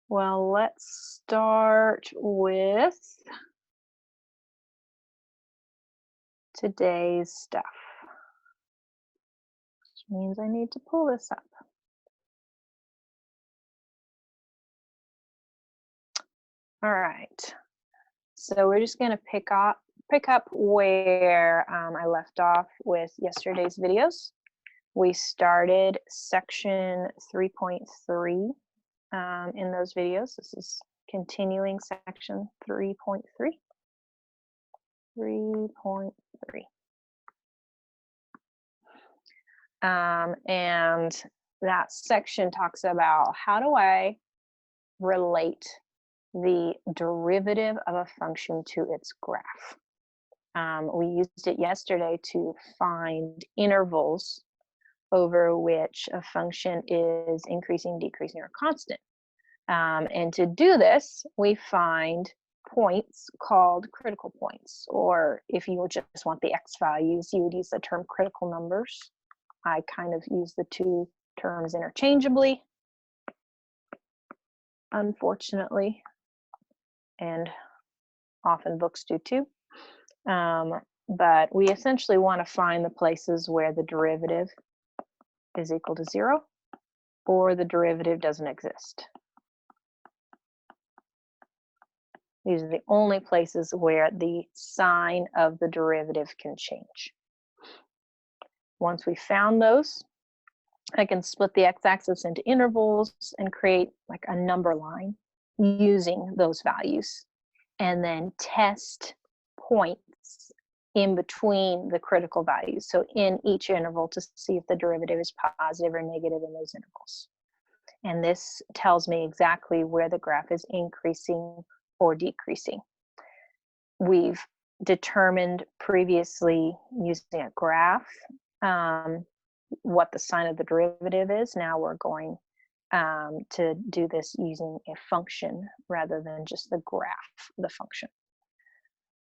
Well, let's start with today's stuff, which means I need to pull this up. All right. So we're just going to pick up where I left off with yesterday's videos. We started section 3.3 in those videos. This is continuing section 3.3. 3.3. And that section talks about how do I relate the derivative of a function to its graph. We used it yesterday to find intervals over which a function is increasing, decreasing, or constant. And to do this, we find points called critical points, or if you just want the x values, you would use the term critical numbers. I kind of use the two terms interchangeably, unfortunately, and often books do too. But we essentially want to find the places where the derivative is equal to 0 or the derivative doesn't exist. These are the only places where the sign of the derivative can change. Once we found those, I can split the x-axis into intervals and create like a number line using those values, and then test points in between the critical values. So in each interval to see if the derivative is positive or negative in those intervals. And this tells me exactly where the graph is increasing or decreasing. We've determined previously using a graph what the sign of the derivative is. Now we're going to do this using a function rather than just the graph of the function.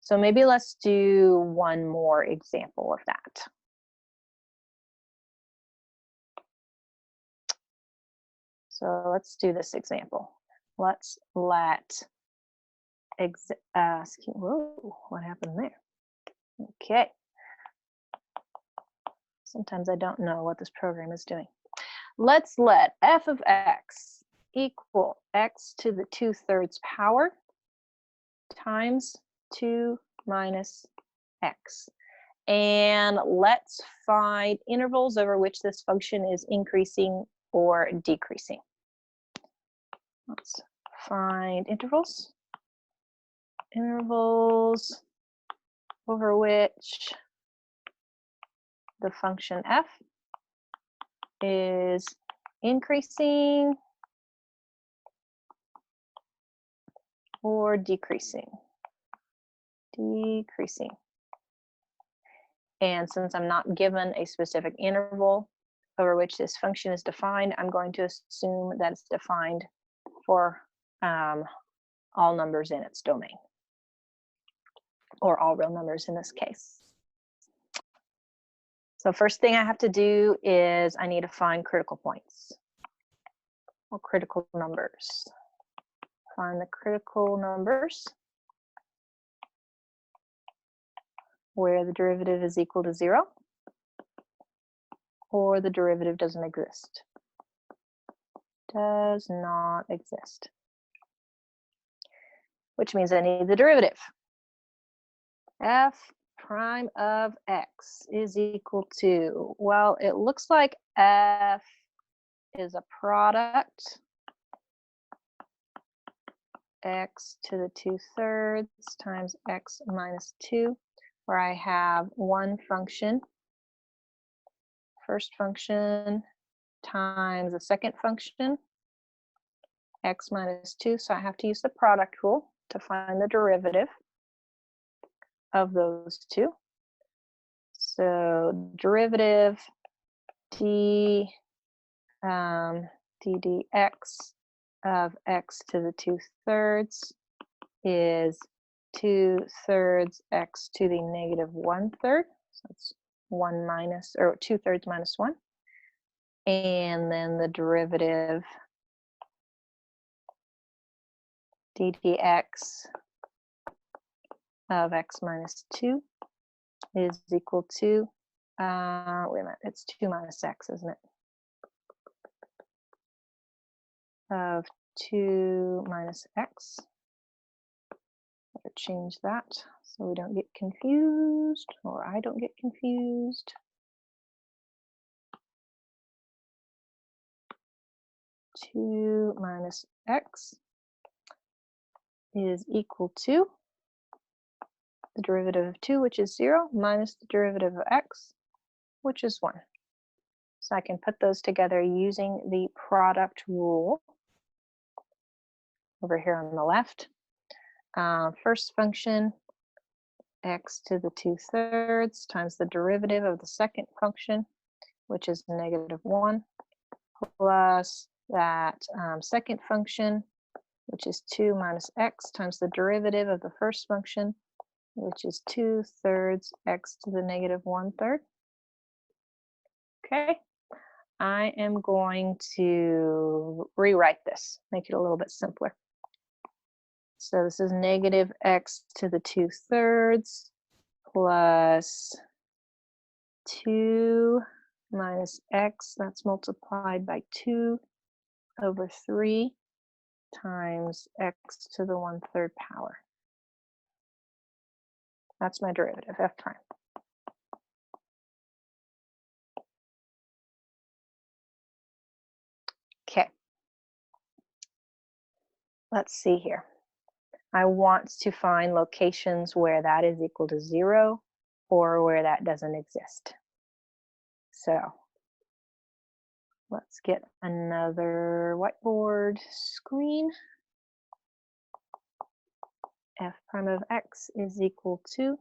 So maybe let's do one more example of that. So let's do this example. Let's let, whoa, what happened there? Okay. Sometimes I don't know what this program is doing. Let's let f of x equal x to the 2/3 power times 2 minus x. And let's find intervals over which this function is increasing or decreasing. Let's find intervals. Intervals over which the function f is increasing or decreasing. Decreasing. And since I'm not given a specific interval over which this function is defined, I'm going to assume that it's defined for all numbers in its domain, or all real numbers in this case. So first thing I have to do is I need to find critical points, or critical numbers. Find the critical numbers where the derivative is equal to 0 or the derivative doesn't exist. Does not exist. Which means I need the derivative. F prime of x is equal to, well, it looks like f is a product x to the 2/3 times x minus 2, where I have one function, first function, times the second function, x minus 2. So I have to use the product rule to find the derivative of those two. So derivative d dx of x to the 2/3 is 2/3 x to the negative 1/3. So it's 1 minus, or 2/3 minus 1. And then the derivative d dx of x minus 2 is equal to, wait a minute, it's 2 minus x, isn't it? Of 2 minus x. I'll change that so we don't get confused, or I don't get confused. Two minus x is equal to the derivative of 2, which is 0, minus the derivative of x, which is 1. So I can put those together using the product rule over here on the left. First function, x to the 2/3 times the derivative of the second function, which is -1, plus that second function, which is 2 minus x times the derivative of the first function, which is 2/3 x to the -1/3. Okay, I am going to rewrite this, make it a little bit simpler. So this is negative x to the 2/3 plus 2 minus x, that's multiplied by 2 over 3 times x to the 1/3 power. That's my derivative, f prime. Okay. Let's see here. I want to find locations where that is equal to 0 or where that doesn't exist. So let's get another whiteboard screen. F prime of x is equal to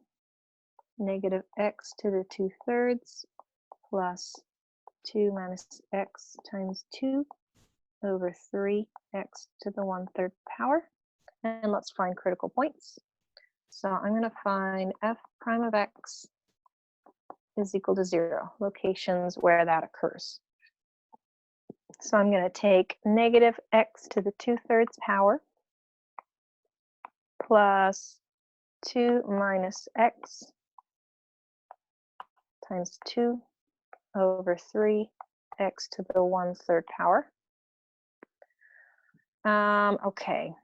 negative x to the 2/3 plus 2 minus x times 2 over 3 x to the 1/3 power. And let's find critical points. So I'm going to find f prime of x is equal to 0, locations where that occurs. So I'm going to take negative x to the 2/3 power plus 2 minus x times 2 over 3 x to the 1/3 power. Okay,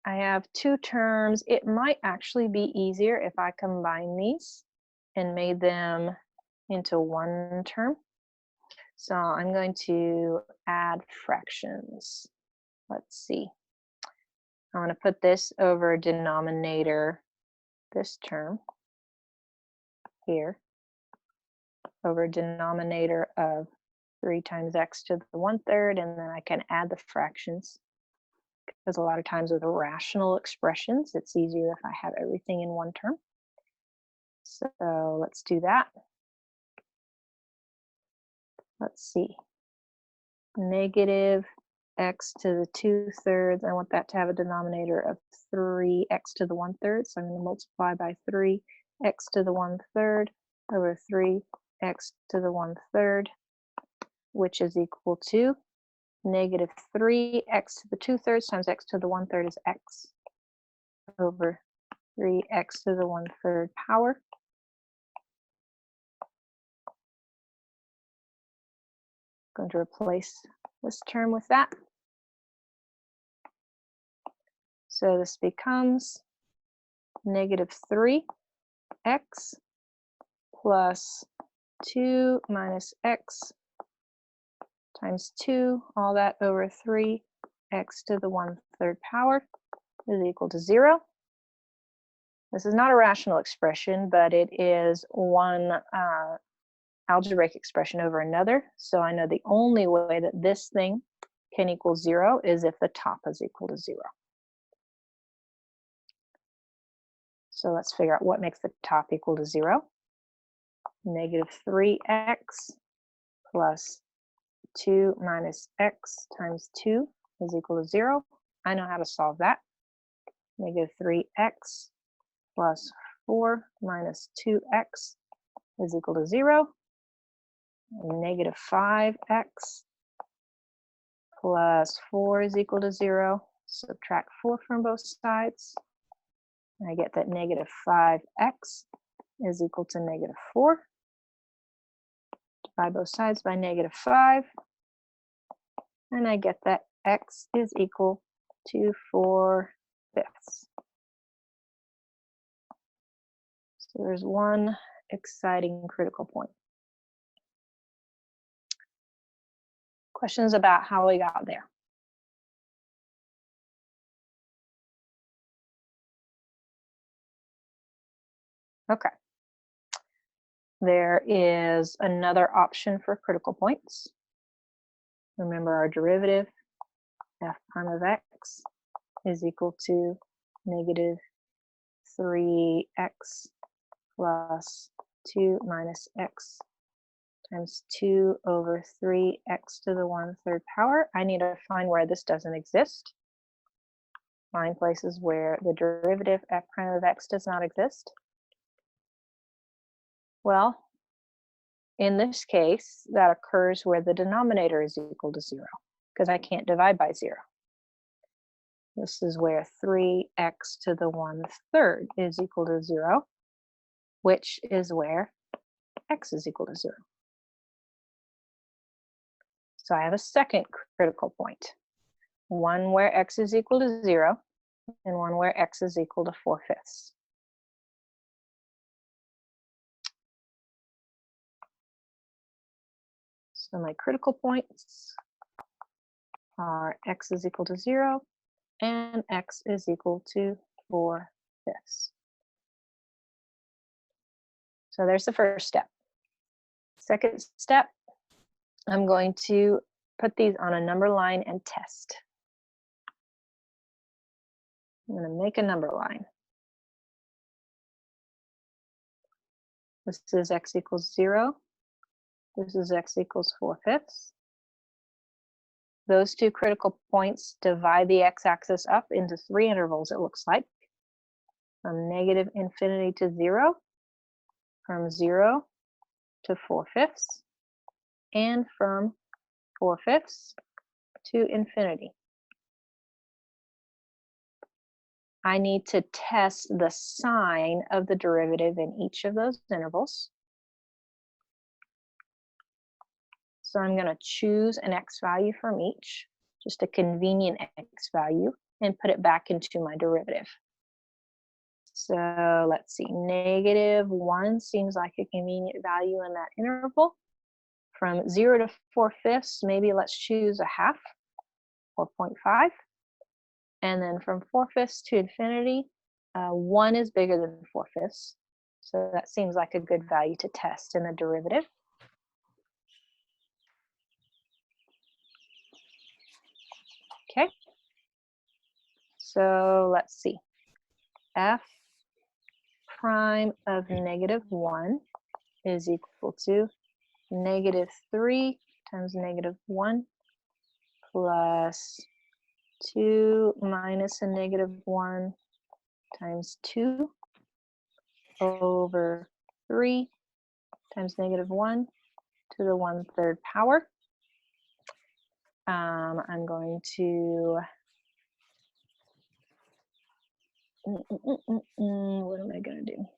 I have two terms. It might actually be easier if I combine these and made them into one term. So I'm going to add fractions. Let's see. I want to put this over denominator, this term here, over denominator of 3 times x to the 1/3, and then I can add the fractions. Because a lot of times with rational expressions, it's easier if I have everything in one term. So let's do that. Let's see. Negative x to the 2/3. I want that to have a denominator of 3x to the 1/3. So I'm going to multiply by 3x to the 1/3 over 3x to the 1/3, which is equal to negative 3x to the 2/3 times x to the 1/3 is x over 3x to the 1/3 power. Going to replace this term with that. So this becomes negative 3x plus 2 minus x times 2, all that over 3x to the 1/3 power is equal to 0. This is not a rational expression, but it is one algebraic expression over another. So I know the only way that this thing can equal 0 is if the top is equal to 0. So let's figure out what makes the top equal to 0. Negative 3x plus 2 minus x times 2 is equal to 0. I know how to solve that. Negative 3x plus 4 minus 2x is equal to 0. Negative 5x plus 4 is equal to 0. Subtract 4 from both sides. And I get that negative 5x is equal to negative 4. Divide both sides by negative 5. And I get that x is equal to 4/5. So there's one exciting critical point. Questions about how we got there? Okay. There is another option for critical points. Remember our derivative, f prime of x is equal to negative 3x plus 2 minus x times 2 over 3x to the 1/3 power. I need to find where this doesn't exist. Find places where the derivative f prime of x does not exist. Well, in this case, that occurs where the denominator is equal to 0, because I can't divide by 0. This is where 3x to the 1/3 is equal to 0, which is where x is equal to 0. So I have a second critical point, one where x is equal to 0 and one where x is equal to 4/5. So my critical points are x is equal to 0 and x is equal to 4/5. So there's the first step. Second step, I'm going to put these on a number line and test. I'm going to make a number line. This is x equals 0. This is x equals 4/5. Those two critical points divide the x-axis up into 3 intervals, it looks like. From negative infinity to 0, from 0 to 4/5, and from 4/5 to infinity. I need to test the sign of the derivative in each of those intervals. So I'm going to choose an x value from each, just a convenient x value, and put it back into my derivative. So let's see, negative 1 seems like a convenient value in that interval. From 0 to 4/5, maybe let's choose a half, or 0.5. And then from 4/5 to infinity, 1 is bigger than 4/5. So that seems like a good value to test in the derivative. Okay. So let's see. F prime of negative 1 is equal to negative 3 times negative 1 plus 2 minus a negative 1 times 2 over 3 times negative 1 to the 1/3 power. I'm going to, what am I going to do?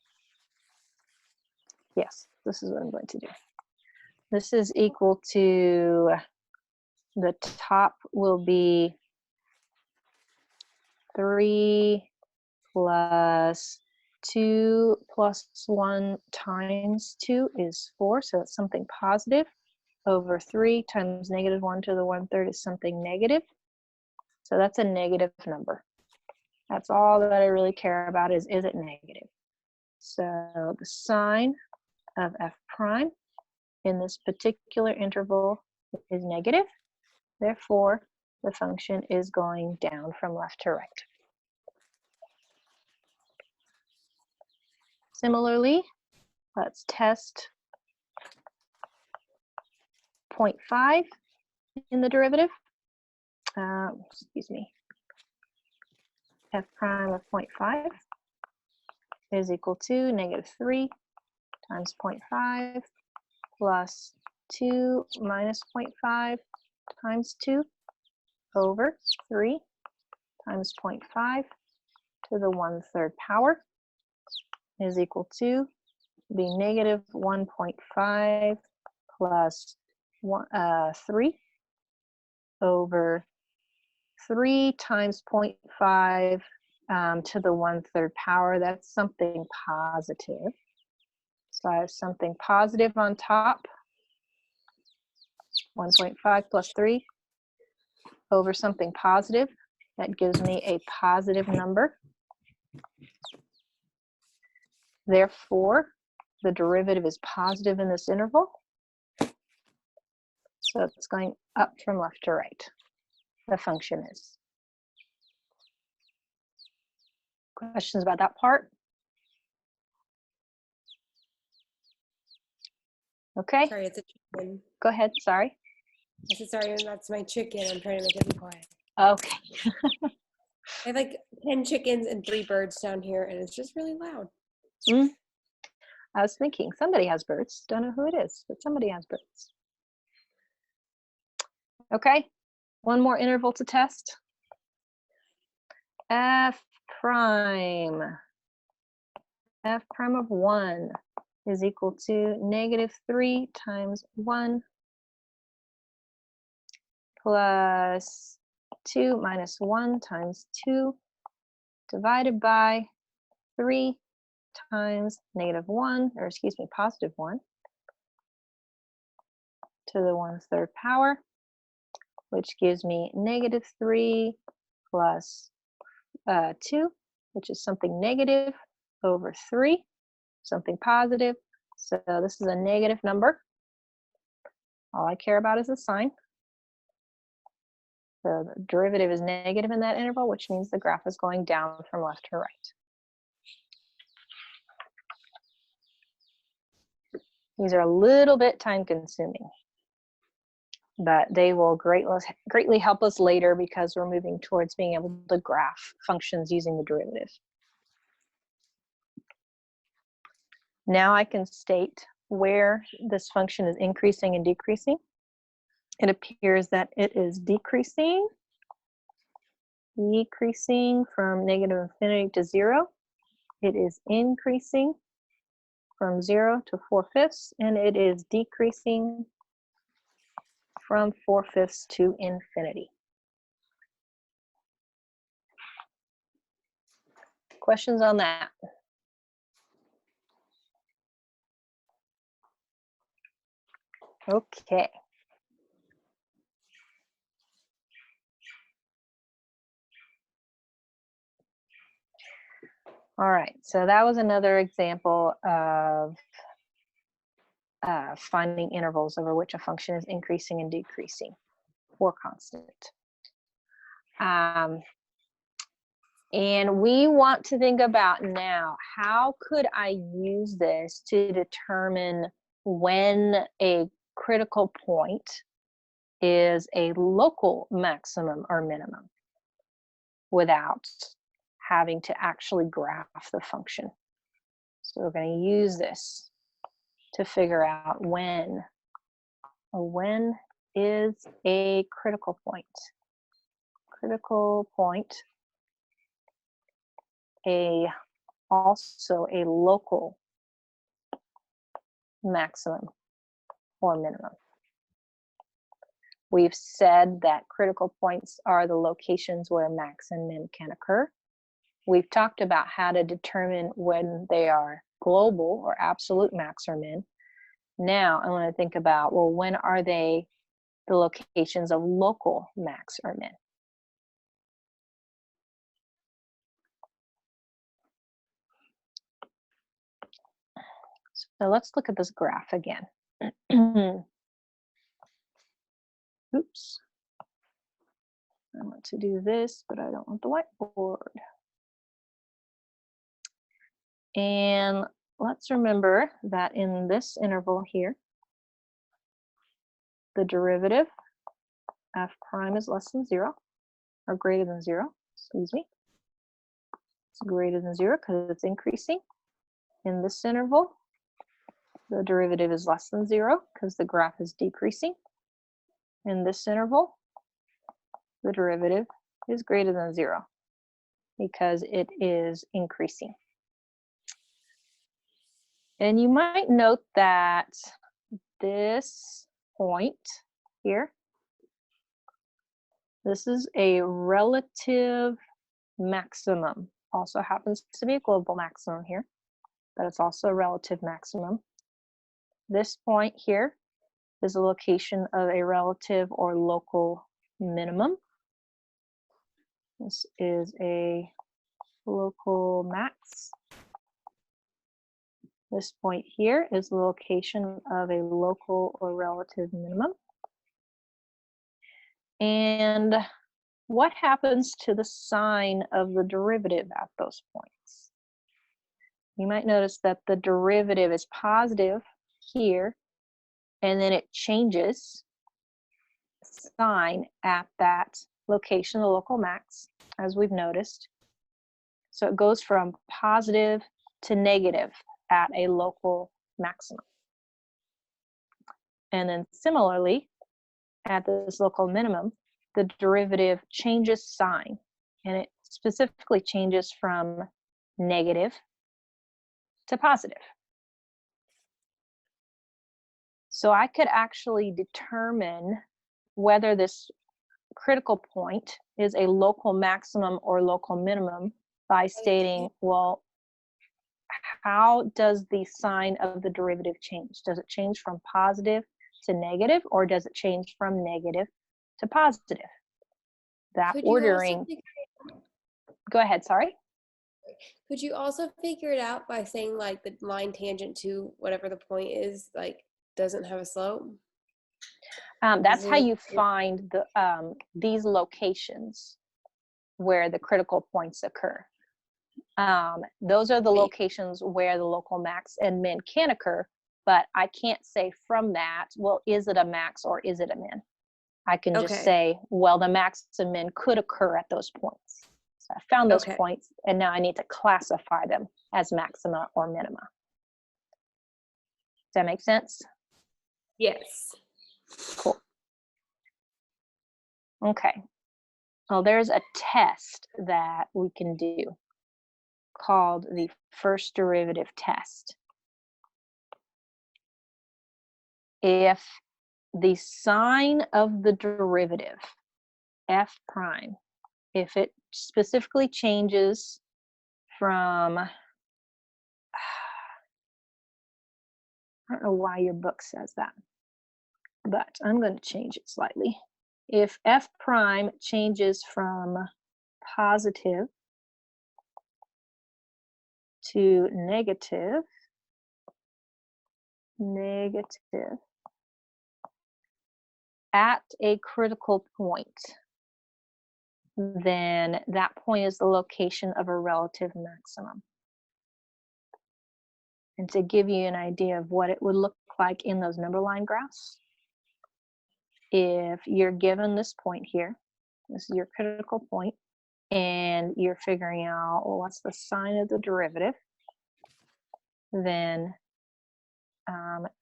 Yes, this is what I'm going to do. This is equal to, the top will be 3 plus 2 plus 1 times 2 is 4, so it's something positive, over 3 times negative 1 to the 1/3 is something negative. So that's a negative number. That's all that I really care about is it negative? So the sign of f prime in this particular interval is negative. Therefore, the function is going down from left to right. Similarly, let's test 0.5 in the derivative. Excuse me. F prime of 0.5 is equal to negative 3 times 0.5 plus 2 minus 0.5 times 2 over 3 times 0.5 to the 1/3 power is equal to the negative 1.5 plus 3 over 3 times 0.5 to the 1/3 power. That's something positive. So I have something positive on top. 1.5 plus 3 over something positive. That gives me a positive number. Therefore, the derivative is positive in this interval. So it's going up from left to right. The function is. Questions about that part? Okay. Sorry, it's a chicken. Go ahead. Sorry. I said, sorry, that's my chicken. I'm trying to make it be quiet. Okay. I have like 10 chickens and 3 birds down here, and it's just really loud. I was thinking somebody has birds. Don't know who it is, but somebody has birds. Okay. One more interval to test. F prime. F prime of 1 is equal to negative 3 times 1 plus 2 minus 1 times 2 divided by 3 times negative 1, or excuse me, positive 1 to the 1/3 power, which gives me negative 3 plus 2, which is something negative, over 3, something positive. So this is a negative number. All I care about is the sign. So the derivative is negative in that interval, which means the graph is going down from left to right. These are a little bit time consuming, but they will greatly help us later because we're moving towards being able to graph functions using the derivative. Now I can state where this function is increasing and decreasing. It appears that it is decreasing from negative infinity to 0. It is increasing from 0 to 4/5, and it is decreasing from 4/5 to infinity. Questions on that? Okay. All right, so that was another example of finding intervals over which a function is increasing and decreasing or constant. And we want to think about now, how could I use this to determine when a critical point is a local maximum or minimum without having to actually graph the function. So we're going to use this to figure out when is a critical point. Critical point, also a local maximum or minimum. We've said that critical points are the locations where max and min can occur. We've talked about how to determine when they are global or absolute max or min. Now I want to think about, well, when are they the locations of local max or min? So let's look at this graph again. Oops. I want to do this, but I don't want the whiteboard. And let's remember that in this interval here, the derivative f prime is less than 0, or greater than 0, excuse me. It's greater than 0 because it's increasing. In this interval, the derivative is less than 0 because the graph is decreasing. In this interval, the derivative is greater than 0 because it is increasing. And you might note that this point here, this is a relative maximum. Also happens to be a global maximum here, but it's also a relative maximum. This point here is a location of a relative or local minimum. This is a local max. This point here is the location of a local or relative minimum. And what happens to the sign of the derivative at those points? You might notice that the derivative is positive here, and then it changes sign at that location, the local max, as we've noticed. So it goes from positive to negative at a local maximum. And then similarly, at this local minimum, the derivative changes sign, and it specifically changes from negative to positive. So I could actually determine whether this critical point is a local maximum or local minimum by stating, well, how does the sign of the derivative change? Does it change from positive to negative, or does it change from negative to positive? That ordering. Go ahead, sorry. Could you also figure it out by saying like the line tangent to whatever the point is, like doesn't have a slope? That's how you find the these locations where the critical points occur. Those are the locations where the local max and min can occur, but I can't say from that, well, is it a max or is it a min? I can just say, well, the max and min could occur at those points. So I found those points, and now I need to classify them as maxima or minima. Does that make sense? Yes. Cool. Okay. Well, there's a test that we can do called the first derivative test. If the sign of the derivative, f prime, if it specifically changes from, I don't know why your book says that, but I'm going to change it slightly. If f prime changes from positive to negative, at a critical point, then that point is the location of a relative maximum. And to give you an idea of what it would look like in those number line graphs, if you're given this point here, this is your critical point, and you're figuring out, well, what's the sign of the derivative, then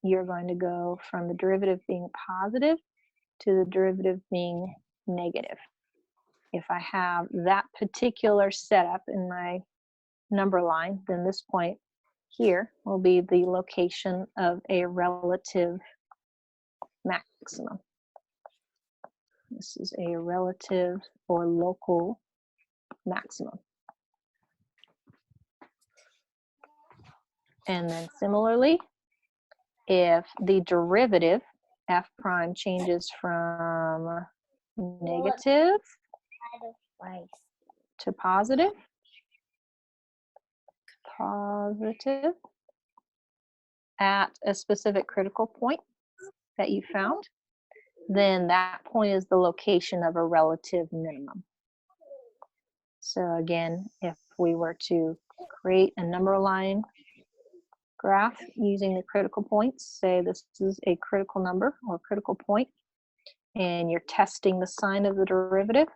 you're going to go from the derivative being positive to the derivative being negative. If I have that particular setup in my number line, then this point here will be the location of a relative maximum. This is a relative or local maximum. And then similarly, if the derivative f prime changes from negative to positive, at a specific critical point that you found, then that point is the location of a relative minimum. So again, if we were to create a number line graph using the critical points, say this is a critical number or critical point, and you're testing the sign of the derivative,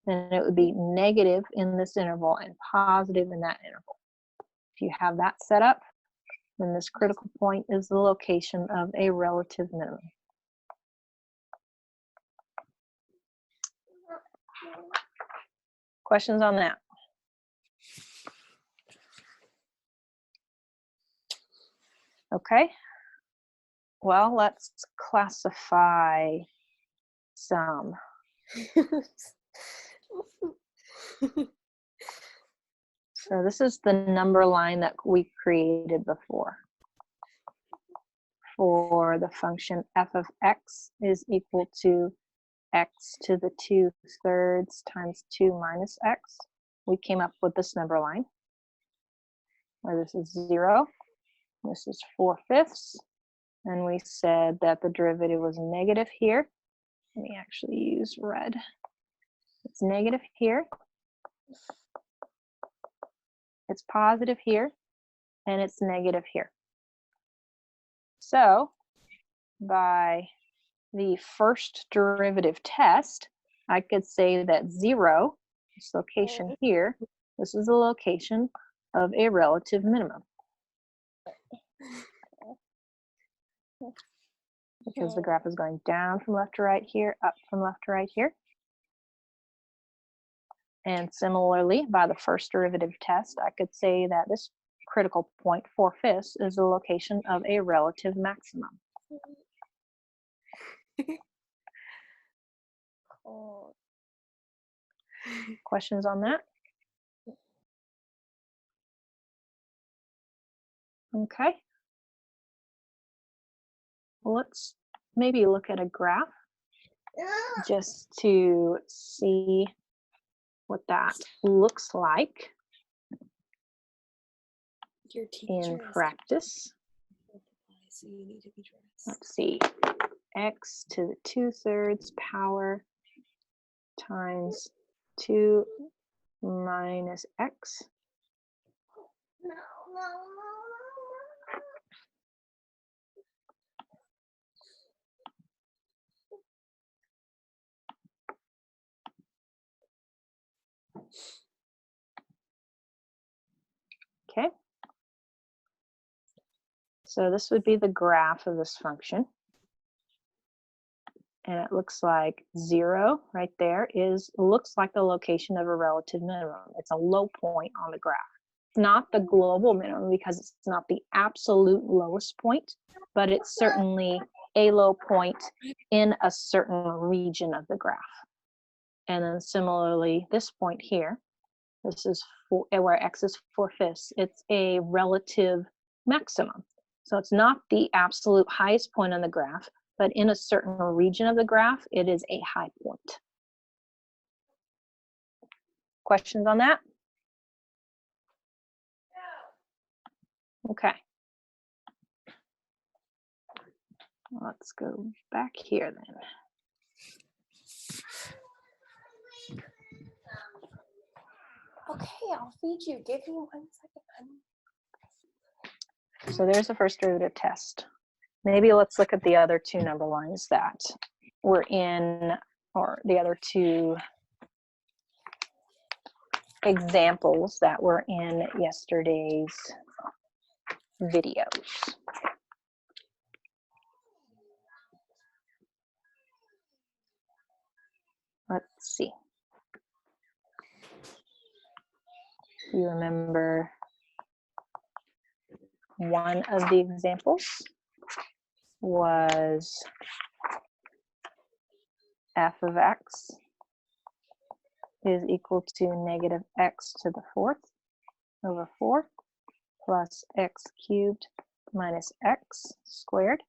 then it would be negative in this interval and positive in that interval. If you have that set up, then this critical point is the location of a relative minimum. Questions on that? Okay. Well, let's classify some. So this is the number line that we created before. For the function f of x is equal to x to the 2/3 times 2 minus x. We came up with this number line, where this is 0, this is 4/5, and we said that the derivative was negative here. Let me actually use red. It's negative here, it's positive here, and it's negative here. So by the first derivative test, I could say that 0, this location here, this is the location of a relative minimum. Because the graph is going down from left to right here, up from left to right here. And similarly, by the first derivative test, I could say that this critical point, 4/5, is the location of a relative maximum. Questions on that? Okay. Well, let's maybe look at a graph just to see what that looks like Your teacher in practice. so you need to be dressed. Let's see, x to the 2/3 power times 2 minus x. Okay. So this would be the graph of this function. And it looks like 0 right there looks like the location of a relative minimum. It's a low point on the graph. It's not the global minimum because it's not the absolute lowest point, but it's certainly a low point in a certain region of the graph. And then similarly, this point here, this is where x is 4/5, it's a relative maximum. So it's not the absolute highest point on the graph, but in a certain region of the graph, it is a high point. Questions on that? Okay. Let's go back here then. Okay, I'll feed you. Give me 1 second. So there's the first derivative test. Maybe let's look at the other two number lines that were in, or the other two examples that were in yesterday's videos. Let's see. You remember one of the examples was f of x is equal to negative x to the 4th over 4 plus x cubed minus x squared.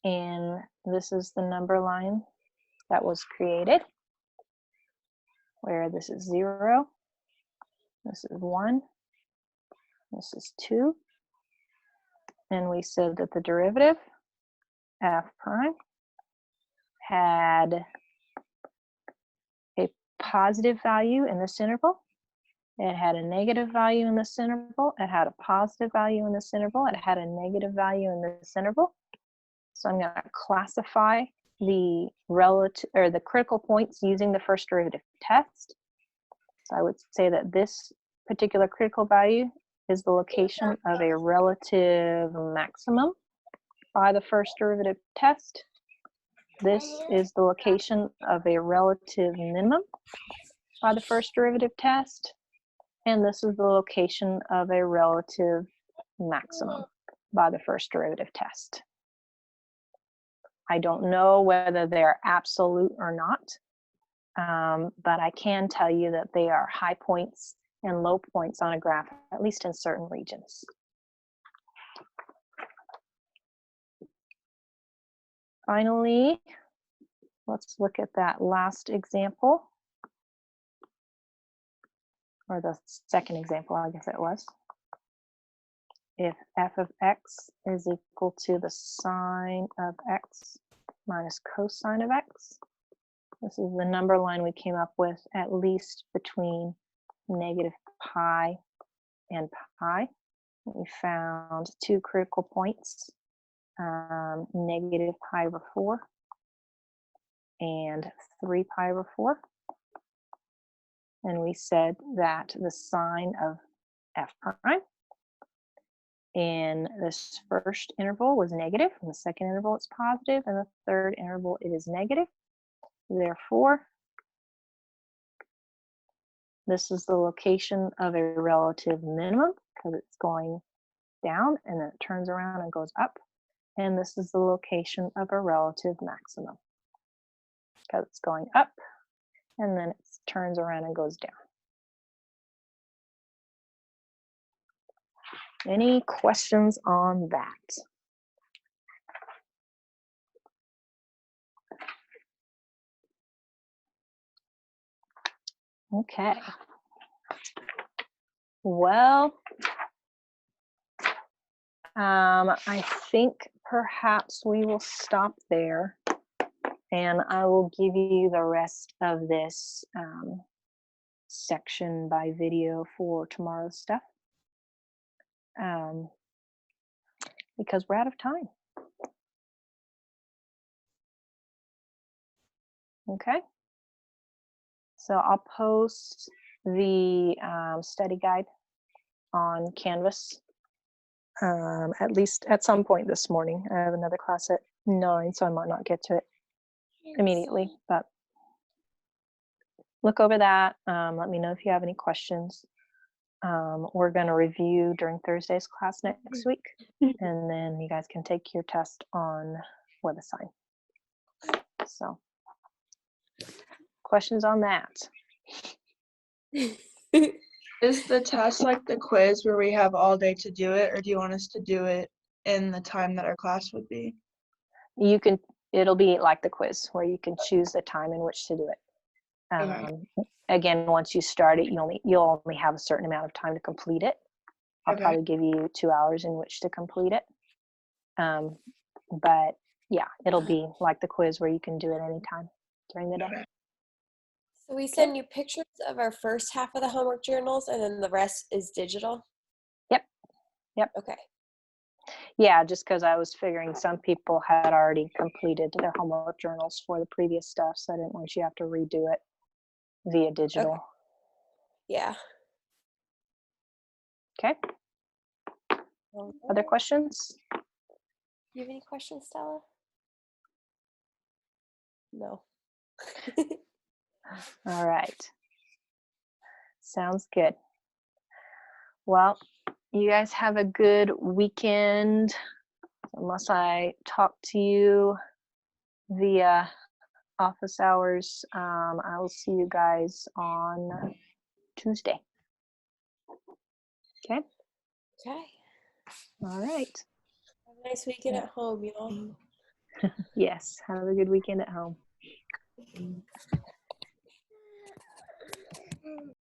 And this is the number line that was created, where this is 0, this is 1, this is 2. And we said that the derivative, f prime, had a positive value in this interval. It had a negative value in this interval. It had a positive value in this interval. It had a negative value in this interval. So I'm going to classify the relative or the critical points using the first derivative test. So I would say that this particular critical value is the location of a relative maximum by the first derivative test. This is the location of a relative minimum by the first derivative test. And this is the location of a relative maximum by the first derivative test. I don't know whether they're absolute or not, but I can tell you that they are high points and low points on a graph, at least in certain regions. Finally, let's look at that last example, or the second example, I guess it was. If f of x is equal to the sine of x minus cosine of x, this is the number line we came up with, at least between negative pi and pi. We found two critical points, negative pi over 4 and 3 pi over 4. And we said that the sine of f prime in this first interval was negative, in the second interval it's positive, and the third interval it is negative. Therefore, this is the location of a relative minimum because it's going down and then it turns around and goes up. And this is the location of a relative maximum because it's going up and then it turns around and goes down. Any questions on that? Okay. Well, I think perhaps we will stop there and I will give you the rest of this section by video for tomorrow's stuff. Because we're out of time. Okay. So I'll post the study guide on Canvas at least at some point this morning. I have another class at 9, so I might not get to it immediately, but look over that. Let me know if you have any questions. We're going to review during Thursday's class next week, and then you guys can take your test on WebAssign. So, questions on that? Is the test like the quiz where we have all day to do it, or do you want us to do it in the time that our class would be? You can, it'll be like the quiz where you can choose the time in which to do it. Okay. Again, once you start it, you'll only have a certain amount of time to complete it. I'll Okay. probably give you 2 hours in which to complete it. But yeah, it'll be like the quiz where you can do it anytime during the day. Okay. So we send you pictures of our first half of the homework journals and then the rest is digital? Yep. Okay. Yeah, just because I was figuring some people had already completed their homework journals for the previous stuff, so I didn't want you to have to redo it via digital. Okay. Yeah. Okay. Other questions? Do you have any questions, Stella? No. All right. Sounds good. Well, you guys have a good weekend. Unless I talk to you via office hours, I will see you guys on Tuesday. Okay? Okay. All right. Have a nice weekend at home, y'all. Yes. Have a good weekend at home.